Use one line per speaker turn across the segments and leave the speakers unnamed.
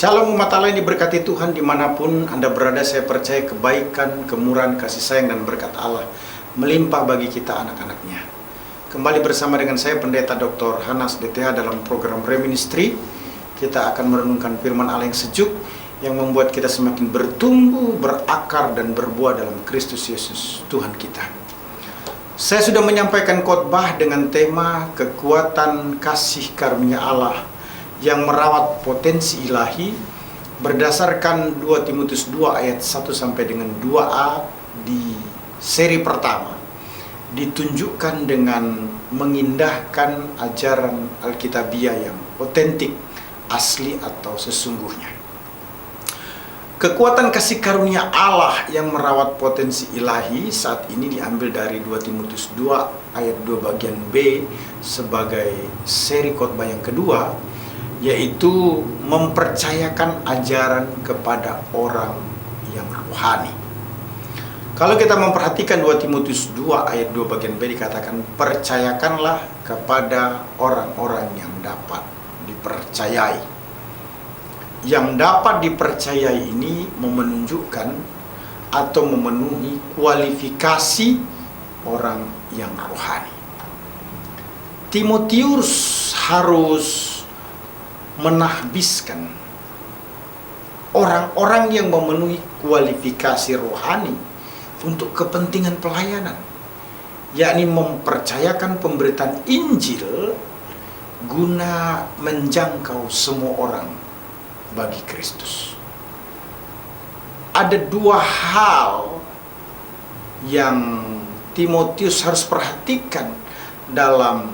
Shalom umat Allah yang diberkati Tuhan dimanapun Anda berada. Saya percaya kebaikan, kemurahan, kasih sayang dan berkat Allah melimpah bagi kita anak-anaknya. Kembali bersama dengan saya Pendeta Dr. Hanas DTH dalam program Reministry. Kita akan merenungkan firman Allah yang sejuk yang membuat kita semakin bertumbuh, berakar dan berbuah dalam Kristus Yesus Tuhan kita. Saya sudah menyampaikan khotbah dengan tema kekuatan kasih karunia Allah yang merawat potensi ilahi berdasarkan 2 Timotius 2 ayat 1 sampai dengan 2a di seri pertama, ditunjukkan dengan mengindahkan ajaran Alkitabiah yang otentik, asli atau sesungguhnya. Kekuatan kasih karunia Allah yang merawat potensi ilahi saat ini diambil dari 2 Timotius 2 ayat 2 bagian B sebagai seri khotbah yang kedua, yaitu mempercayakan ajaran kepada orang yang rohani. Kalau kita memperhatikan 2 Timotius 2 ayat 2 bagian B dikatakan, percayakanlah kepada orang-orang yang dapat dipercayai. Yang dapat dipercayai ini menunjukkan atau memenuhi kualifikasi orang yang rohani. Timotius harus menahbiskan orang-orang yang memenuhi kualifikasi rohani untuk kepentingan pelayanan, yakni mempercayakan pemberitaan Injil guna menjangkau semua orang bagi Kristus. Ada dua hal yang Timotius harus perhatikan dalam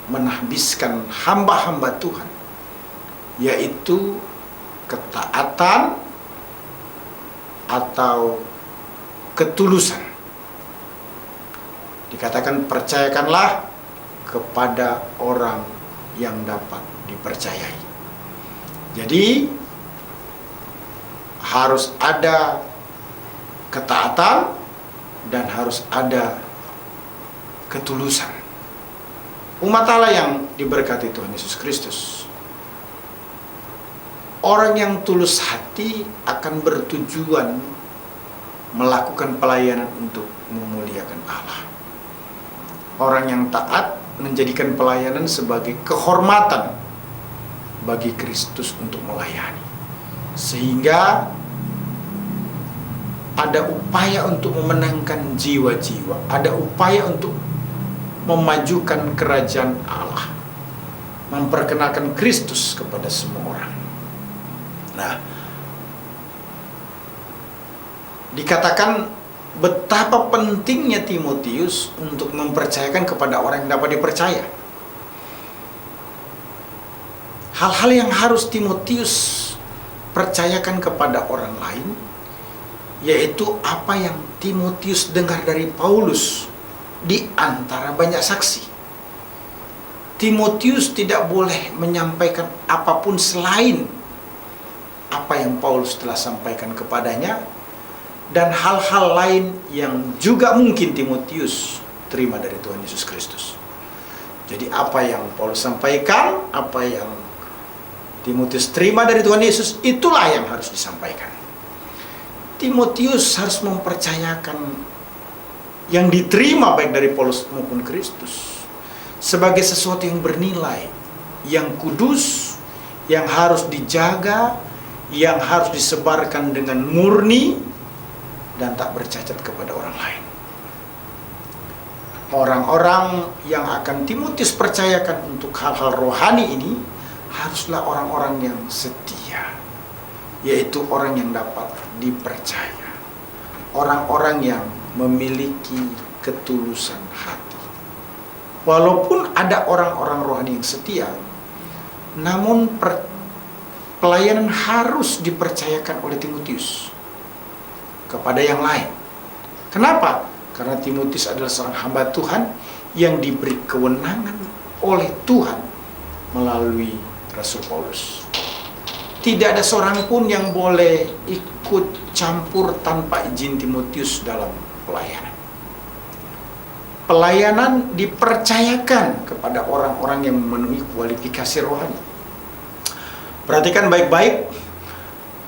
menahbiskan hamba-hamba Tuhan, yaitu ketaatan atau ketulusan. Dikatakan percayakanlah kepada orang yang dapat dipercayai. Jadi harus ada ketaatan dan harus ada ketulusan. Umat Allah yang diberkati Tuhan Yesus Kristus, orang yang tulus hati akan bertujuan melakukan pelayanan untuk memuliakan Allah. Orang yang taat menjadikan pelayanan sebagai kehormatan bagi Kristus untuk melayani. Sehingga ada upaya untuk memenangkan jiwa-jiwa, ada upaya untuk memajukan kerajaan Allah, memperkenalkan Kristus kepada semua orang. Nah, dikatakan betapa pentingnya Timotius untuk mempercayakan kepada orang yang dapat dipercaya. Hal-hal yang harus Timotius percayakan kepada orang lain, yaitu apa yang Timotius dengar dari Paulus di antara banyak saksi. Timotius tidak boleh menyampaikan apapun selain apa yang Paulus telah sampaikan kepadanya, dan hal-hal lain yang juga mungkin Timotius terima dari Tuhan Yesus Kristus. Jadi apa yang Paulus sampaikan, apa yang Timotius terima dari Tuhan Yesus, itulah yang harus disampaikan. Timotius harus mempercayakan yang diterima baik dari Paulus maupun Kristus sebagai sesuatu yang bernilai, yang kudus, yang harus dijaga, yang harus disebarkan dengan murni dan tak bercacat kepada orang lain. Orang-orang yang akan Timotius percayakan untuk hal-hal rohani ini haruslah orang-orang yang setia, yaitu orang yang dapat dipercaya, orang-orang yang memiliki ketulusan hati. Walaupun ada orang-orang rohani yang setia, namun pelayanan harus dipercayakan oleh Timotius kepada yang lain. Kenapa? Karena Timotius adalah seorang hamba Tuhan yang diberi kewenangan oleh Tuhan melalui Rasul Paulus. Tidak ada seorang pun yang boleh ikut campur tanpa izin Timotius dalam pelayanan. Pelayanan dipercayakan kepada orang-orang yang memenuhi kualifikasi rohani. Perhatikan baik-baik,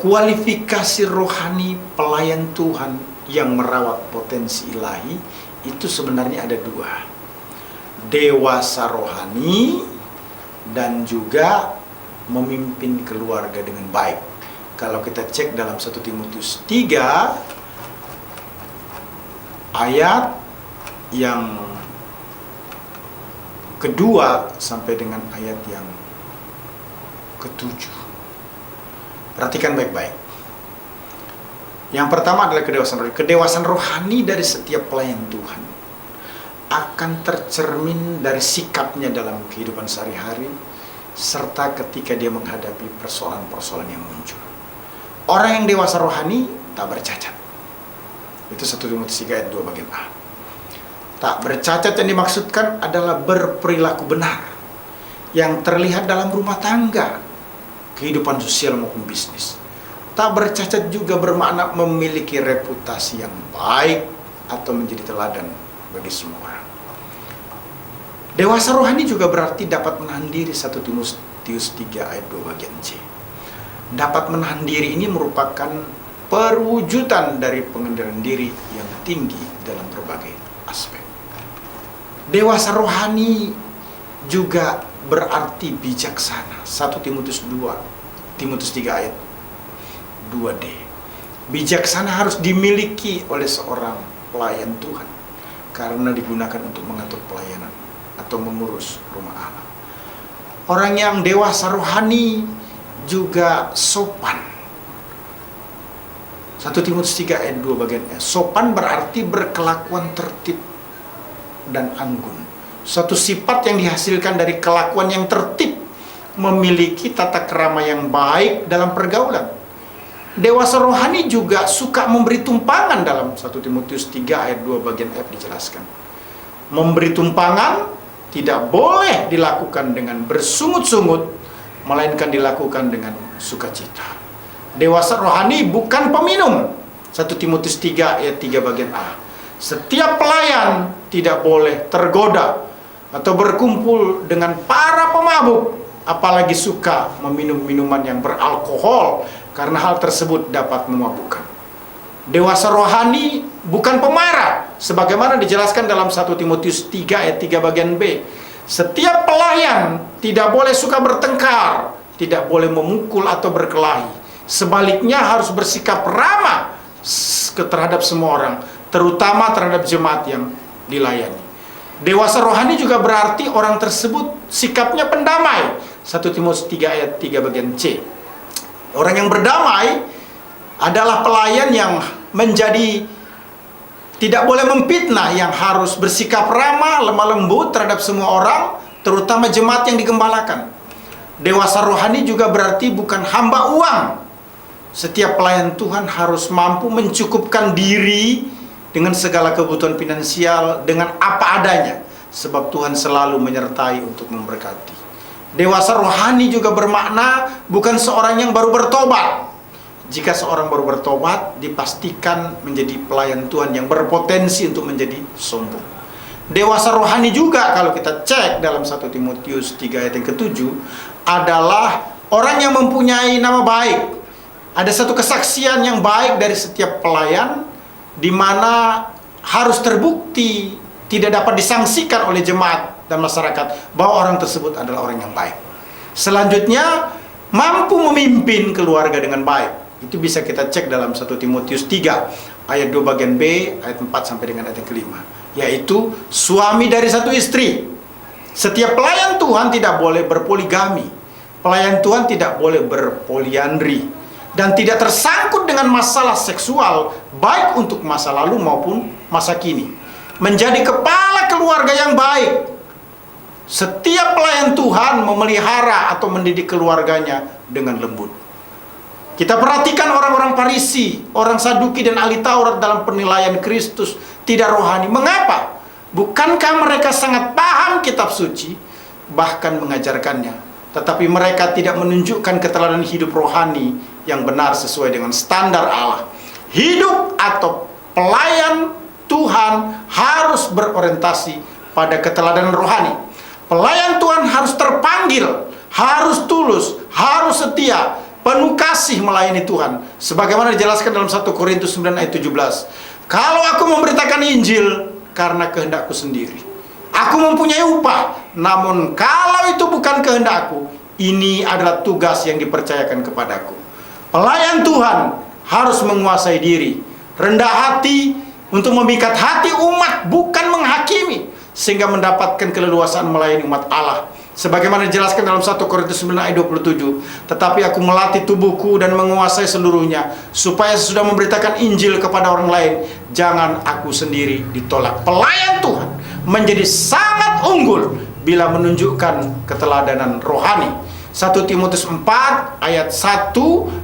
kualifikasi rohani pelayan Tuhan yang merawat potensi ilahi itu sebenarnya ada dua. Dewasa rohani dan juga memimpin keluarga dengan baik. Kalau kita cek dalam 1 Timotius 3 ayat yang kedua sampai dengan ayat yang ketujuh. Perhatikan baik-baik. Yang pertama adalah kedewasaan rohani. Kedewasaan rohani dari setiap pelayan Tuhan akan tercermin dari sikapnya dalam kehidupan sehari-hari, serta ketika dia menghadapi persoalan-persoalan yang muncul. Orang yang dewasa rohani tak bercacat. Itu 1 Timotius 3 ayat 2 bagian A. Tak bercacat yang dimaksudkan adalah berperilaku benar, yang terlihat dalam rumah tangga, kehidupan sosial maupun bisnis. Tak bercacat juga bermakna memiliki reputasi yang baik atau menjadi teladan bagi semua orang. Dewasa rohani juga berarti dapat menahan diri. 1 Timotius 3 ayat 2 bagian C. Dapat menahan diri ini merupakan perwujudan dari pengendalian diri yang tinggi dalam berbagai aspek. Dewasa rohani juga berarti bijaksana. 1 Timotius 3 ayat 2D. Bijaksana harus dimiliki oleh seorang pelayan Tuhan karena digunakan untuk mengatur pelayanan atau mengurus rumah Allah. Orang yang dewasa rohani juga sopan. 1 Timotius 3 ayat 2 bagian E. Sopan berarti berkelakuan tertib dan anggun. Suatu sifat yang dihasilkan dari kelakuan yang tertib, memiliki tata krama yang baik dalam pergaulan. Dewasa rohani juga suka memberi tumpangan. Dalam 1 Timotius 3 ayat 2 bagian F dijelaskan. Memberi tumpangan tidak boleh dilakukan dengan bersungut-sungut, melainkan dilakukan dengan sukacita. Dewasa rohani bukan peminum. 1 Timotius 3 ayat 3 bagian A. Setiap pelayan tidak boleh tergoda atau berkumpul dengan para pemabuk, apalagi suka meminum minuman yang beralkohol, karena hal tersebut dapat memabukkan. Dewasa rohani bukan pemarah, sebagaimana dijelaskan dalam 1 Timotius 3 ayat 3 bagian B. Setiap pelayan tidak boleh suka bertengkar, tidak boleh memukul atau berkelahi. Sebaliknya harus bersikap ramah terhadap semua orang, terutama terhadap jemaat yang dilayani. Dewasa rohani juga berarti orang tersebut sikapnya pendamai. 1 Timotius 3 ayat 3 bagian C. Orang yang berdamai adalah pelayan yang menjadi tidak boleh memfitnah, yang harus bersikap ramah, lemah lembut terhadap semua orang, terutama jemaat yang digembalakan. Dewasa rohani juga berarti bukan hamba uang. Setiap pelayan Tuhan harus mampu mencukupkan diri dengan segala kebutuhan finansial dengan apa adanya, sebab Tuhan selalu menyertai untuk memberkati. Dewasa rohani juga bermakna bukan seorang yang baru bertobat. Jika seorang baru bertobat, dipastikan menjadi pelayan Tuhan yang berpotensi untuk menjadi sombong. Dewasa rohani juga, kalau kita cek dalam 1 Timotius 3 ayat yang ke-7, adalah orang yang mempunyai nama baik. Ada satu kesaksian yang baik dari setiap pelayan, di mana harus terbukti, tidak dapat disangsikan oleh jemaat dan masyarakat bahwa orang tersebut adalah orang yang baik. Selanjutnya, mampu memimpin keluarga dengan baik. Itu bisa kita cek dalam 1 Timotius 3 ayat 2 bagian B, ayat 4 sampai dengan ayat yang kelima, yaitu suami dari satu istri. Setiap pelayan Tuhan tidak boleh berpoligami. Pelayan Tuhan tidak boleh berpoliandri dan tidak tersangkut dengan masalah seksual, baik untuk masa lalu maupun masa kini. Menjadi kepala keluarga yang baik Setiap pelayan Tuhan memelihara atau mendidik keluarganya dengan lembut. Kita perhatikan orang-orang Farisi, orang Saduki dan ahli Taurat dalam penilaian Kristus tidak rohani. Mengapa? Bukankah mereka sangat paham kitab suci, bahkan mengajarkannya, tetapi mereka tidak menunjukkan keteladanan hidup rohani yang benar sesuai dengan standar Allah. Hidup atau pelayan Tuhan harus berorientasi pada keteladanan rohani. Pelayan Tuhan harus terpanggil, harus tulus, harus setia, penuh kasih melayani Tuhan. Sebagaimana dijelaskan dalam 1 Korintus 9 ayat 17. Kalau aku memberitakan Injil karena kehendakku sendiri, aku mempunyai upah. Namun kalau itu bukan kehendakku, ini adalah tugas yang dipercayakan kepadaku. Pelayan Tuhan harus menguasai diri, rendah hati untuk memikat hati umat, bukan menghakimi, sehingga mendapatkan keleluasaan melayani umat Allah. Sebagaimana dijelaskan dalam 1 Korintus 9 ayat 27. Tetapi aku melatih tubuhku dan menguasai seluruhnya, supaya sesudah memberitakan Injil kepada orang lain, jangan aku sendiri ditolak. Pelayan Tuhan menjadi sangat unggul bila menunjukkan keteladanan rohani. 1 Timotius 4 ayat 1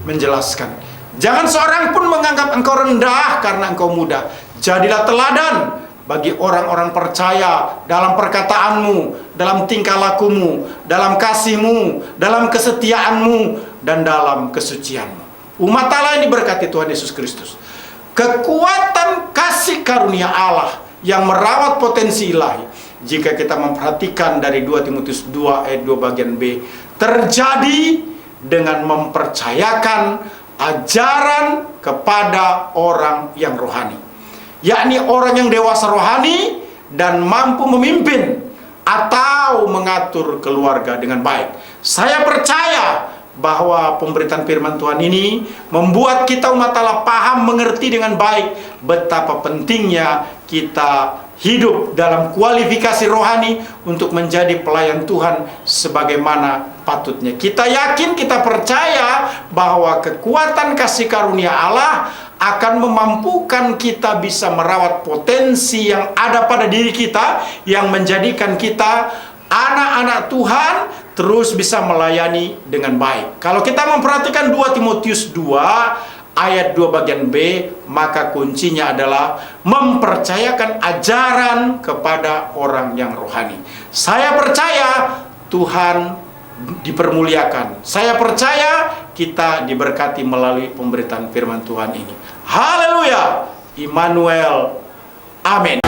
menjelaskan, jangan seorang pun menganggap engkau rendah karena engkau muda. Jadilah teladan bagi orang-orang percaya dalam perkataanmu, dalam tingkah lakumu, dalam kasihmu, dalam kesetiaanmu, dan dalam kesucianmu. Umat Allah yang diberkati Tuhan Yesus Kristus, kekuatan kasih karunia Allah yang merawat potensi ilahi, jika kita memperhatikan dari 2 Timotius 2 ayat 2 bagian B, terjadi dengan mempercayakan ajaran kepada orang yang rohani, yakni orang yang dewasa rohani dan mampu memimpin atau mengatur keluarga dengan baik. Saya percaya bahwa pemberitaan firman Tuhan ini membuat kita umat Allah paham, mengerti dengan baik betapa pentingnya kita hidup dalam kualifikasi rohani untuk menjadi pelayan Tuhan sebagaimana patutnya. Kita yakin, kita percaya bahwa kekuatan kasih karunia Allah akan memampukan kita bisa merawat potensi yang ada pada diri kita, yang menjadikan kita anak-anak Tuhan terus bisa melayani dengan baik. Kalau kita memperhatikan 2 Timotius 2 ayat 2 bagian B, maka kuncinya adalah mempercayakan ajaran kepada orang yang rohani. Saya percaya Tuhan dipermuliakan. Saya percaya kita diberkati melalui pemberitaan firman Tuhan ini. Haleluya. Immanuel. Amin.